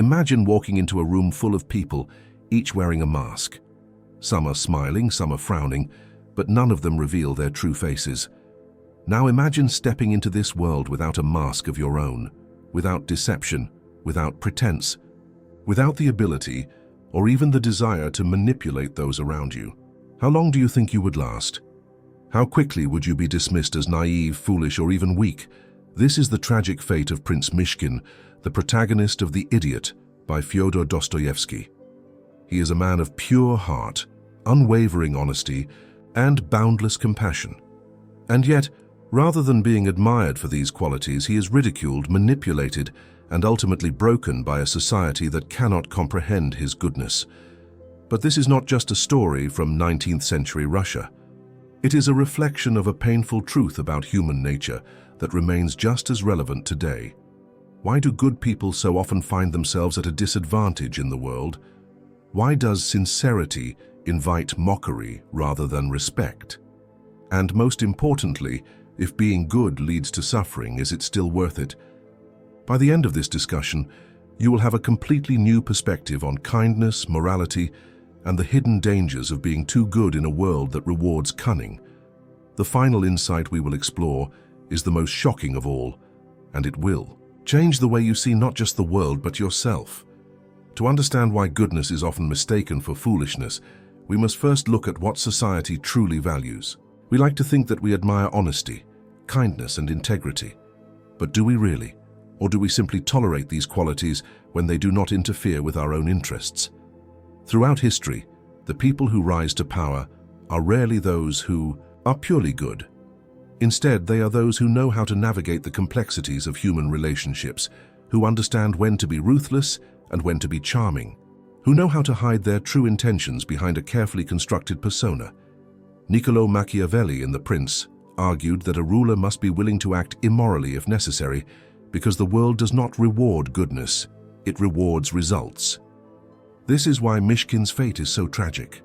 Imagine walking into a room full of people, each wearing a mask. Some are smiling, some are frowning, but none of them reveal their true faces. Now imagine stepping into this world without a mask of your own, without deception, without pretense, without the ability or even the desire to manipulate those around you. How long do you think you would last? How quickly would you be dismissed as naive, foolish, or even weak? This is the tragic fate of Prince Myshkin, the protagonist of The Idiot by Fyodor Dostoevsky. He is a man of pure heart, unwavering honesty, and boundless compassion. And yet, rather than being admired for these qualities, he is ridiculed, manipulated, and ultimately broken by a society that cannot comprehend his goodness. But this is not just a story from 19th century Russia. It is a reflection of a painful truth about human nature that remains just as relevant today. Why do good people so often find themselves at a disadvantage in the world? Why does sincerity invite mockery rather than respect? And most importantly, if being good leads to suffering, is it still worth it? By the end of this discussion, you will have a completely new perspective on kindness, morality, and the hidden dangers of being too good in a world that rewards cunning. The final insight we will explore is the most shocking of all, and it will change the way you see not just the world but yourself. To understand why goodness is often mistaken for foolishness, we must first look at what society truly values. We like to think that we admire honesty, kindness, and integrity. But do we really? Or do we simply tolerate these qualities when they do not interfere with our own interests? Throughout history, the people who rise to power are rarely those who are purely good. Instead, they are those who know how to navigate the complexities of human relationships, who understand when to be ruthless and when to be charming, who know how to hide their true intentions behind a carefully constructed persona. Niccolò Machiavelli in The Prince argued that a ruler must be willing to act immorally if necessary, because the world does not reward goodness, it rewards results. This is why Myshkin's fate is so tragic.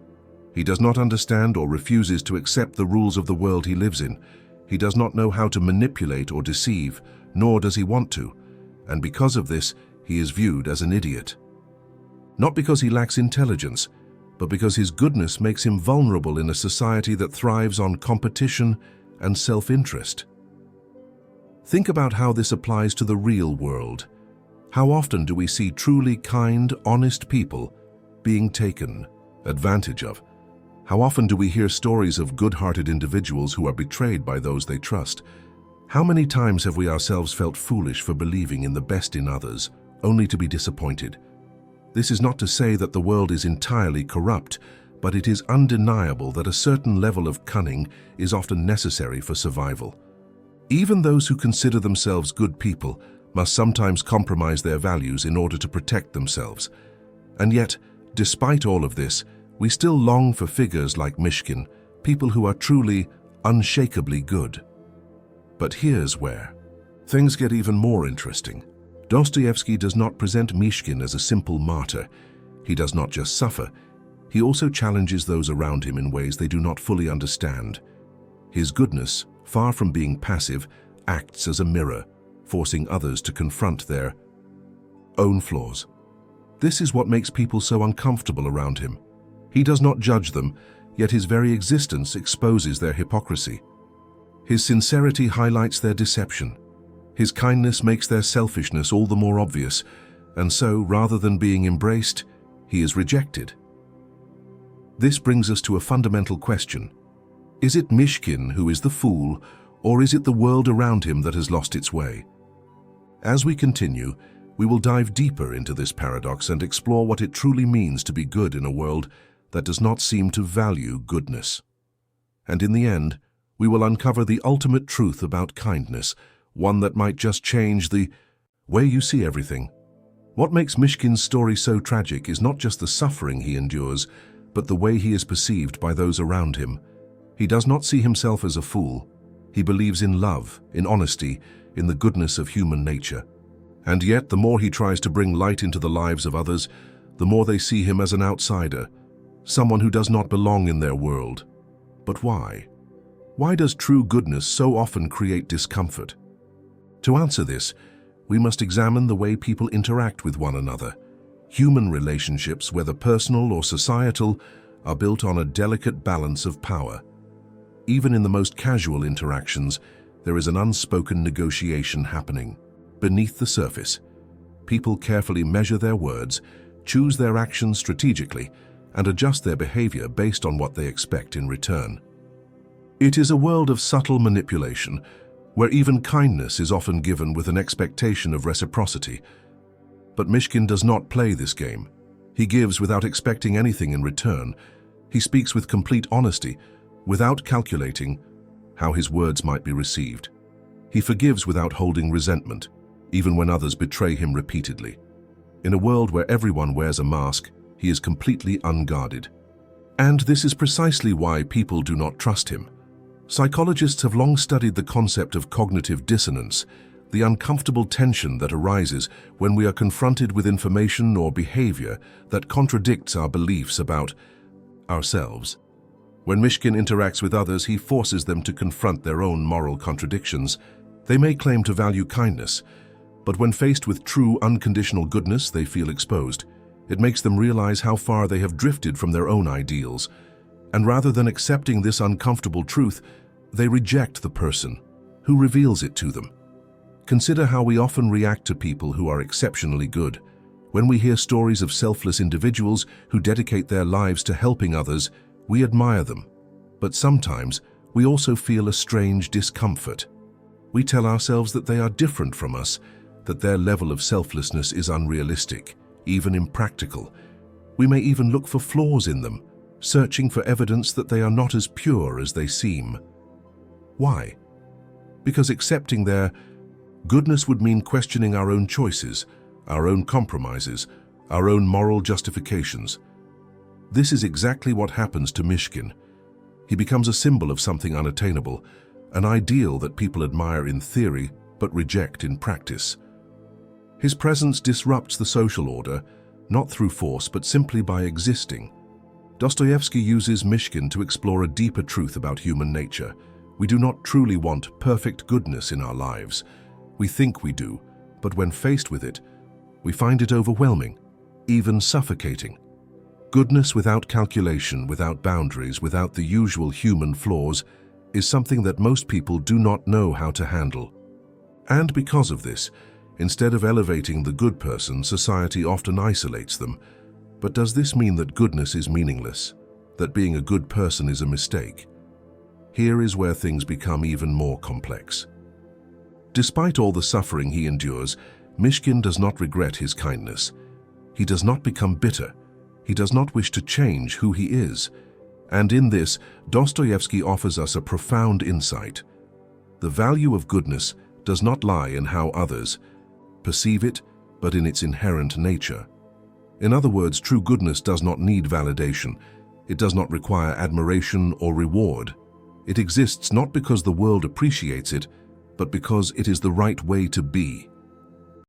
He does not understand or refuses to accept the rules of the world he lives in. He does not know how to manipulate or deceive, nor does he want to, and because of this, he is viewed as an idiot. Not because he lacks intelligence, but because his goodness makes him vulnerable in a society that thrives on competition and self-interest. Think about how this applies to the real world. How often do we see truly kind, honest people being taken advantage of? How often do we hear stories of good-hearted individuals who are betrayed by those they trust? How many times have we ourselves felt foolish for believing in the best in others, only to be disappointed? This is not to say that the world is entirely corrupt, but it is undeniable that a certain level of cunning is often necessary for survival. Even those who consider themselves good people must sometimes compromise their values in order to protect themselves. And yet, despite all of this, we still long for figures like Myshkin, people who are truly, unshakably good. But here's where things get even more interesting. Dostoevsky does not present Myshkin as a simple martyr. He does not just suffer, he also challenges those around him in ways they do not fully understand. His goodness, far from being passive, acts as a mirror, forcing others to confront their own flaws. This is what makes people so uncomfortable around him. He does not judge them, yet his very existence exposes their hypocrisy. His sincerity highlights their deception. His kindness makes their selfishness all the more obvious, and so, rather than being embraced, he is rejected. This brings us to a fundamental question. Is it Myshkin who is the fool, or is it the world around him that has lost its way? As we continue, we will dive deeper into this paradox and explore what it truly means to be good in a world that does not seem to value goodness. And in the end, we will uncover the ultimate truth about kindness, one that might just change the way you see everything. What makes Myshkin's story so tragic is not just the suffering he endures, but the way he is perceived by those around him. He does not see himself as a fool. He believes in love, in honesty, in the goodness of human nature. And yet, the more he tries to bring light into the lives of others, the more they see him as an outsider, someone who does not belong in their world. But why? Why does true goodness so often create discomfort? To answer this, we must examine the way people interact with one another. Human relationships, whether personal or societal, are built on a delicate balance of power. Even in the most casual interactions, there is an unspoken negotiation happening. Beneath the surface, people carefully measure their words, choose their actions strategically, and adjust their behavior based on what they expect in return. It is a world of subtle manipulation, where even kindness is often given with an expectation of reciprocity. But Myshkin does not play this game. He gives without expecting anything in return. He speaks with complete honesty, without calculating how his words might be received. He forgives without holding resentment, even when others betray him repeatedly. In a world where everyone wears a mask, he is completely unguarded. And this is precisely why people do not trust him. Psychologists have long studied the concept of cognitive dissonance, the uncomfortable tension that arises when we are confronted with information or behavior that contradicts our beliefs about ourselves. When Myshkin interacts with others, he forces them to confront their own moral contradictions. They may claim to value kindness, but when faced with true, unconditional goodness, they feel exposed. It makes them realize how far they have drifted from their own ideals. And rather than accepting this uncomfortable truth, they reject the person who reveals it to them. Consider how we often react to people who are exceptionally good. When we hear stories of selfless individuals who dedicate their lives to helping others, we admire them. But sometimes we also feel a strange discomfort. We tell ourselves that they are different from us, that their level of selflessness is unrealistic, even impractical. We may even look for flaws in them, searching for evidence that they are not as pure as they seem. Why? Because accepting their goodness would mean questioning our own choices, our own compromises, our own moral justifications. This is exactly what happens to Myshkin. He becomes a symbol of something unattainable, an ideal that people admire in theory but reject in practice. His presence disrupts the social order, not through force but simply by existing. Dostoevsky uses Myshkin to explore a deeper truth about human nature. We do not truly want perfect goodness in our lives. We think we do, but when faced with it, we find it overwhelming, even suffocating. Goodness without calculation, without boundaries, without the usual human flaws, is something that most people do not know how to handle. And because of this, instead of elevating the good person, society often isolates them. But does this mean that goodness is meaningless? That being a good person is a mistake? Here is where things become even more complex. Despite all the suffering he endures, Myshkin does not regret his kindness. He does not become bitter. He does not wish to change who he is. And in this, Dostoevsky offers us a profound insight. The value of goodness does not lie in how others perceive it, but in its inherent nature. In other words, true goodness does not need validation. It does not require admiration or reward. It exists not because the world appreciates it, but because it is the right way to be.